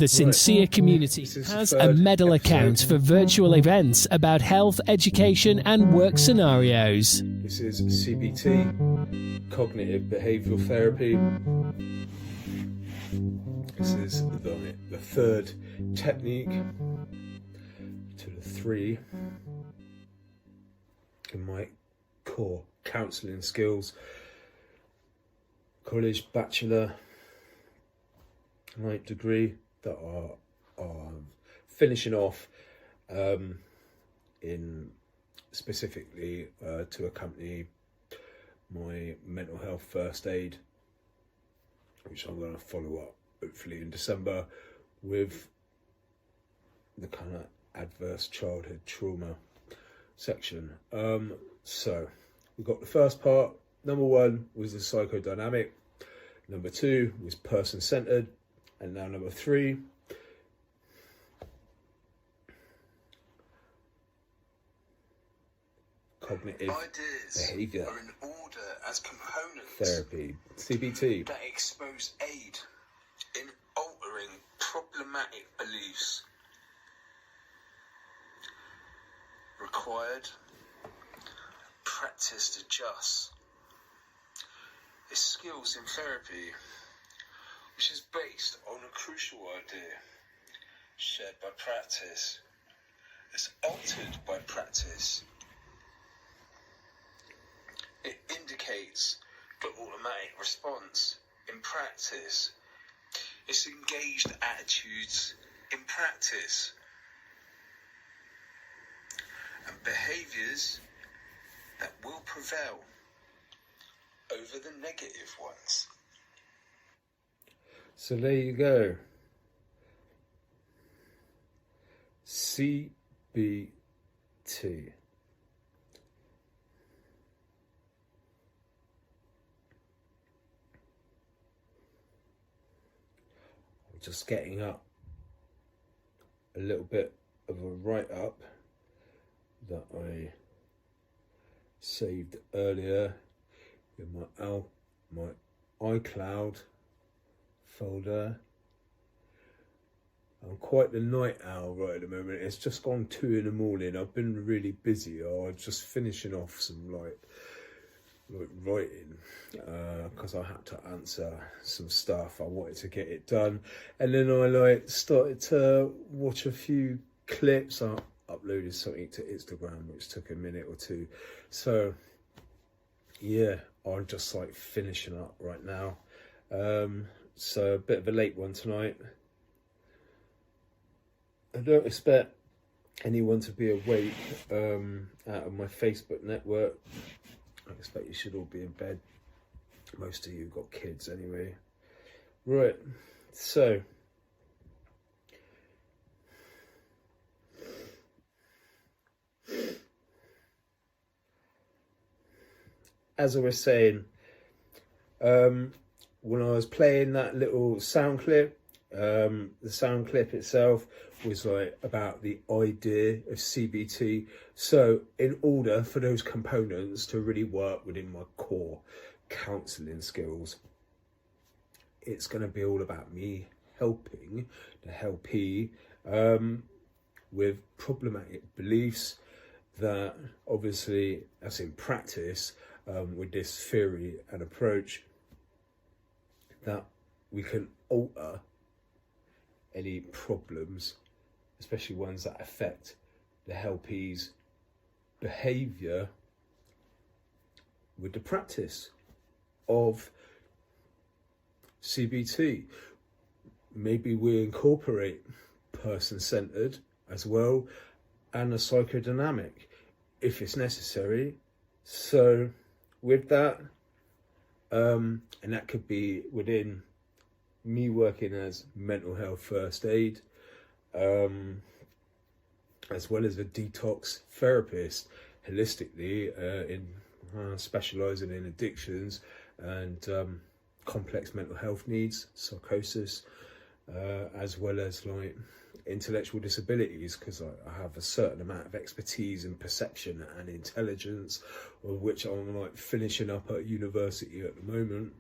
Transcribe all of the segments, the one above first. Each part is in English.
The Sincere community has a medal account for virtual events about health, education and work scenarios. This is CBT, Cognitive Behavioural Therapy. This is the third technique to the three in my core counselling skills. College bachelor, 9th degree that are finishing off in specifically to accompany my mental health first aid, which I'm going to follow up hopefully in December with the kind of adverse childhood trauma section. So we got the first part. Number 1 was the psychodynamic, number 2 was person-centered, and now number 3 cognitive behaviour are in order as components therapy, CBT. that expose aid in altering problematic beliefs. Required, practiced adjust. It's skills in therapy, which is based on a crucial idea shared by practice. It's altered by practice. It indicates the automatic response in practice. It's engaged attitudes in practice. And behaviours that will prevail over the negative ones. So there you go. CBT. I'm just getting up a little bit of a write-up that I saved earlier in my iCloud folder. I'm quite the night owl right at the moment. It's just gone 2 in the morning. I've been really busy. I'm just finishing off some like writing because I had to answer some stuff. I wanted to get it done, and then I started to watch a few clips. I uploaded something to Instagram which took a minute or 2. So yeah, I'm just finishing up right now. So a bit of a late one tonight. I don't expect anyone to be awake out of my Facebook network. I expect you should all be in bed. Most of you have got kids anyway. Right, so as I was saying, when I was playing that little sound clip, the sound clip itself was about the idea of CBT. So in order for those components to really work within my core counselling skills, it's going to be all about me helping the helpee with problematic beliefs that obviously, as in practice, with this theory and approach, that we can alter any problems, especially ones that affect the helpee's behaviour, with the practice of CBT. Maybe we incorporate person-centered as well and a psychodynamic if it's necessary. So with that, and that could be within me working as mental health first aid, as well as a detox therapist holistically, in specialising in addictions and complex mental health needs, psychosis, as well as intellectual disabilities, because I have a certain amount of expertise in perception and intelligence, of which I'm finishing up at university at the moment.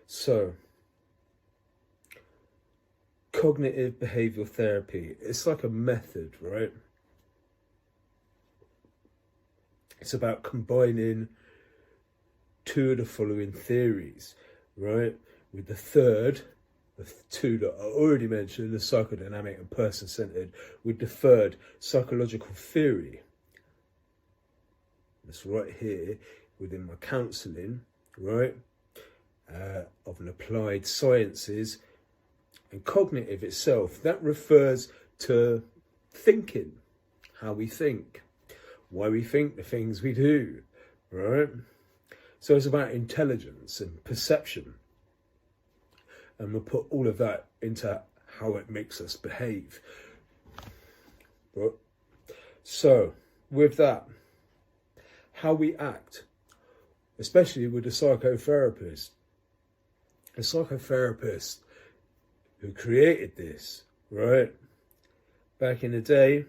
So cognitive behavioral therapy. It's like a method, right? It's about combining two of the following theories, right? With the third, the two that I already mentioned, the psychodynamic and person-centered, with the third, psychological theory. That's right here within my counselling, right? Of an applied sciences and cognitive itself. That refers to thinking, how we think, why we think the things we do, right? So it's about intelligence and perception. And we'll put all of that into how it makes us behave. Right? So, with that, how we act, especially with the psychotherapist. The psychotherapist who created this, right? Back in the day,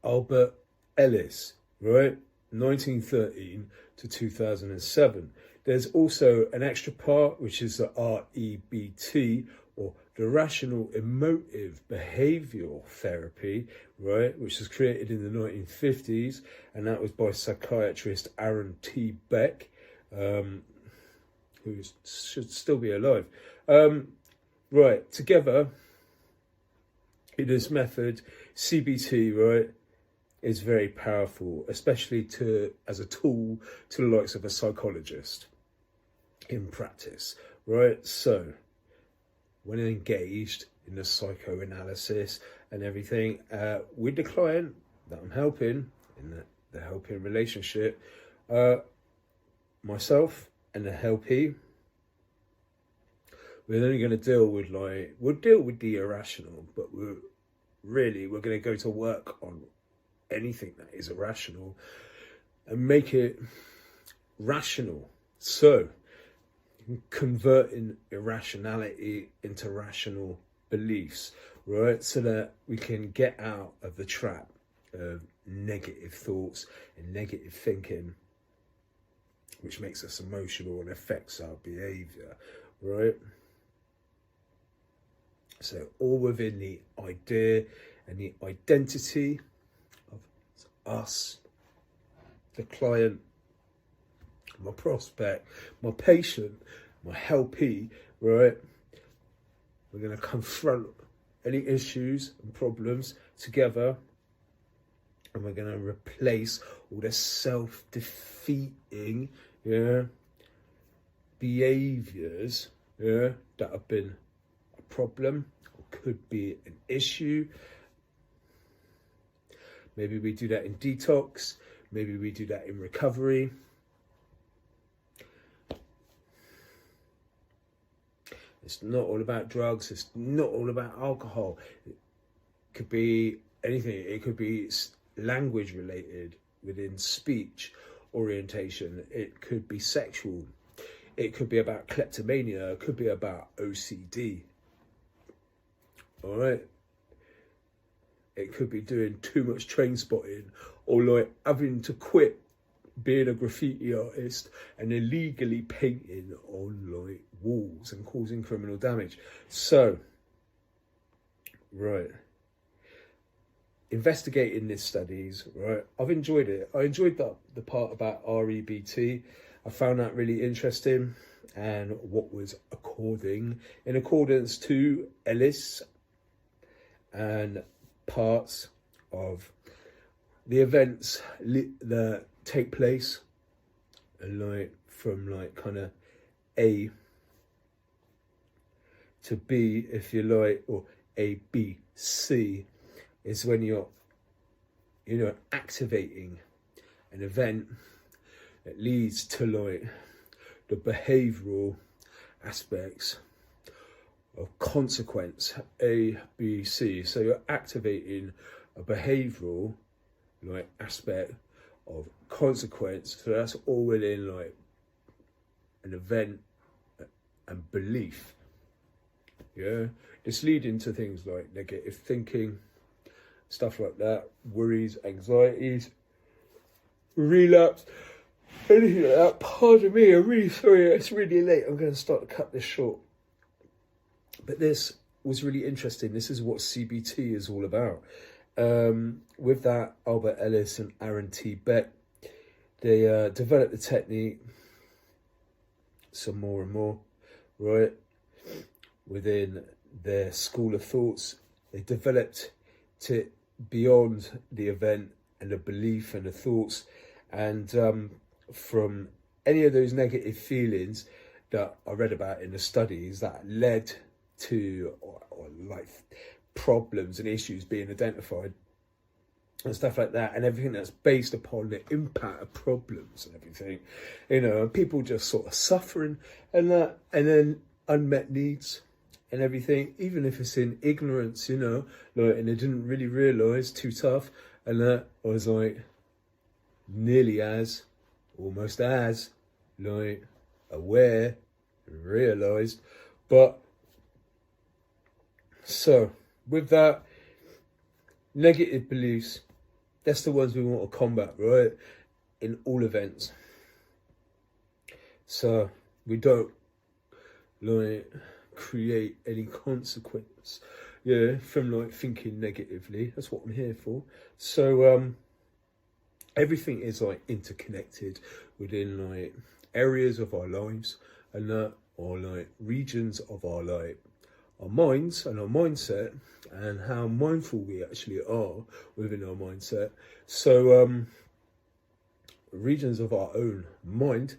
Albert Ellis, right? 1913 to 2007. There's also an extra part, which is the REBT, or the Rational Emotive Behavioural Therapy, right, which was created in the 1950s, and that was by psychiatrist Aaron T. Beck, who should still be alive. Right, together, in this method, CBT, right, is very powerful, especially as a tool to the likes of a psychologist in practice, right? So, when engaged in the psychoanalysis and everything with the client that I'm helping in the helping relationship, myself and the helpee, we're only going to deal with we'll deal with the irrational, but we're going to go to work on anything that is irrational and make it rational. So, converting irrationality into rational beliefs, right? So that we can get out of the trap of negative thoughts and negative thinking, which makes us emotional and affects our behavior, right? So all within the idea and the identity of us, the client, my prospect, my patient, my helpee, right? We're going to confront any issues and problems together, and we're going to replace all the self-defeating, behaviours, that have been a problem or could be an issue. Maybe we do that in detox. Maybe we do that in recovery. It's not all about drugs. It's not all about alcohol. It could be anything. It could be language related within speech orientation. It could be sexual. It could be about kleptomania. It could be about OCD. All right. It could be doing too much train spotting, or having to quit being a graffiti artist and illegally painting on walls and causing criminal damage. So, right, investigating these studies, right, I've enjoyed it. I enjoyed the part about REBT. I found that really interesting, and what was in accordance to Ellis and parts of the events that take place, and from kind of A to B, if you like, or A, B, C, is when you're activating an event that leads to the behavioural aspects of consequence, A, B, C. So you're activating a behavioural aspect of consequence. So that's all within an event and belief. Yeah, it's leading to things like negative thinking, stuff like that, worries, anxieties, relapse, anything like that. Pardon me, I'm really sorry, it's really late. I'm going to start to cut this short. But this was really interesting. This is what CBT is all about. With that, Albert Ellis and Aaron T. Beck, they developed the technique some more and more, right? Within their school of thoughts, they developed to beyond the event and the belief and the thoughts, and from any of those negative feelings that I read about in the studies that led to or like problems and issues being identified and stuff like that, and everything that's based upon the impact of problems and everything, and people just sort of suffering and that, and then unmet needs and everything, even if it's in ignorance, like, and they didn't really realise, too tough, and that I was like nearly almost as like aware, realised, but so with that, negative beliefs, that's the ones we want to combat, right? In all events. So we don't like create any consequence, from like thinking negatively. That's what I'm here for. So everything is like interconnected within like areas of our lives, and that or like regions of our life. Our minds and our mindset, and how mindful we actually are within our mindset. So regions of our own mind,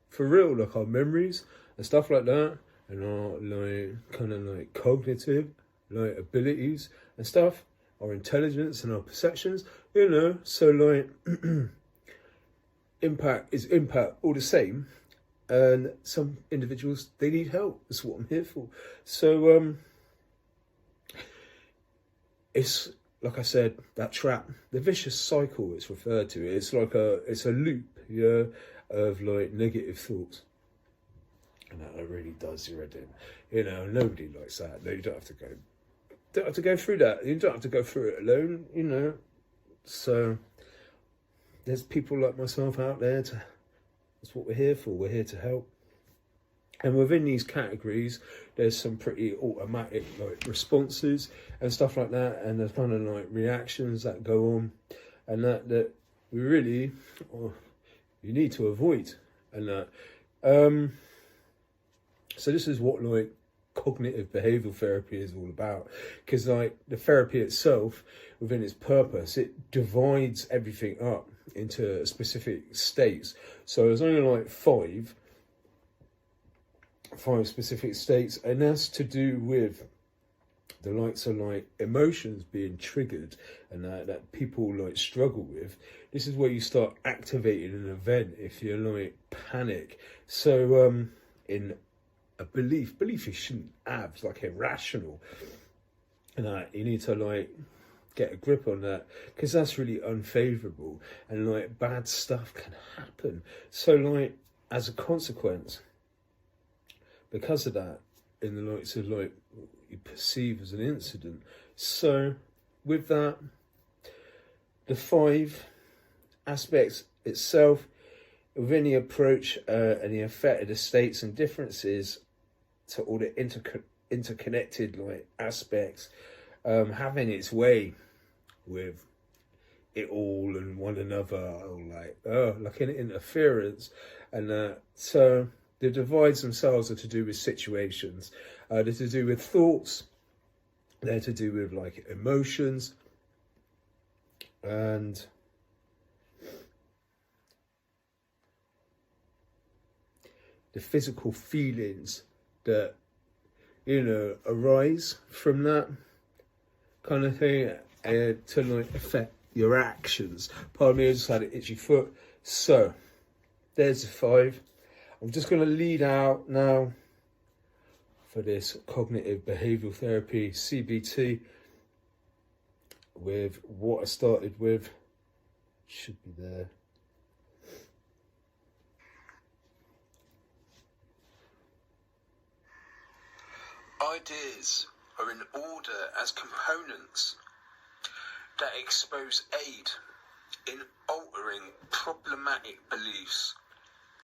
for real, like our memories and stuff like that, and our like kind of like cognitive like abilities and stuff, our intelligence and our perceptions, so like impact is impact all the same. And some individuals, they need help. That's what I'm here for. So it's like I said, that trap, the vicious cycle it's referred to. It's like it's a loop, of like negative thoughts, and that really does your head in. Nobody likes that. No, you don't have to go through that. You don't have to go through it alone. So there's people like myself out there that's what we're here for. We're here to help. And within these categories, there's some pretty automatic like responses and stuff like that. And there's kind of like reactions that go on, and that we really, you need to avoid. And that. So this is what like cognitive behavioral therapy is all about. Because like the therapy itself, within its purpose, it divides everything up into specific states. So there's only like five specific states, and that's to do with the likes of like emotions being triggered, and that people like struggle with. This is where you start activating an event if you're like panic. So in a belief you shouldn't have, like irrational, and you need to like get a grip on that, because that's really unfavorable, and like bad stuff can happen. So like as a consequence, because of that, in the likes of like what you perceive as an incident. So with that, the 5 aspects itself of any approach and the effect of the states and differences to all the interconnected like aspects having its way with it all and one another, or like an interference, and so the divides themselves are to do with situations, they're to do with thoughts, they're to do with like emotions, and the physical feelings that arise from that kind of thing, to like affect your actions. Pardon me, I just had an itchy foot. So there's the 5. I'm just going to lead out now for this cognitive behavioral therapy, CBT, with what I started with. Should be there. Ideas are in order as components that expose aid in altering problematic beliefs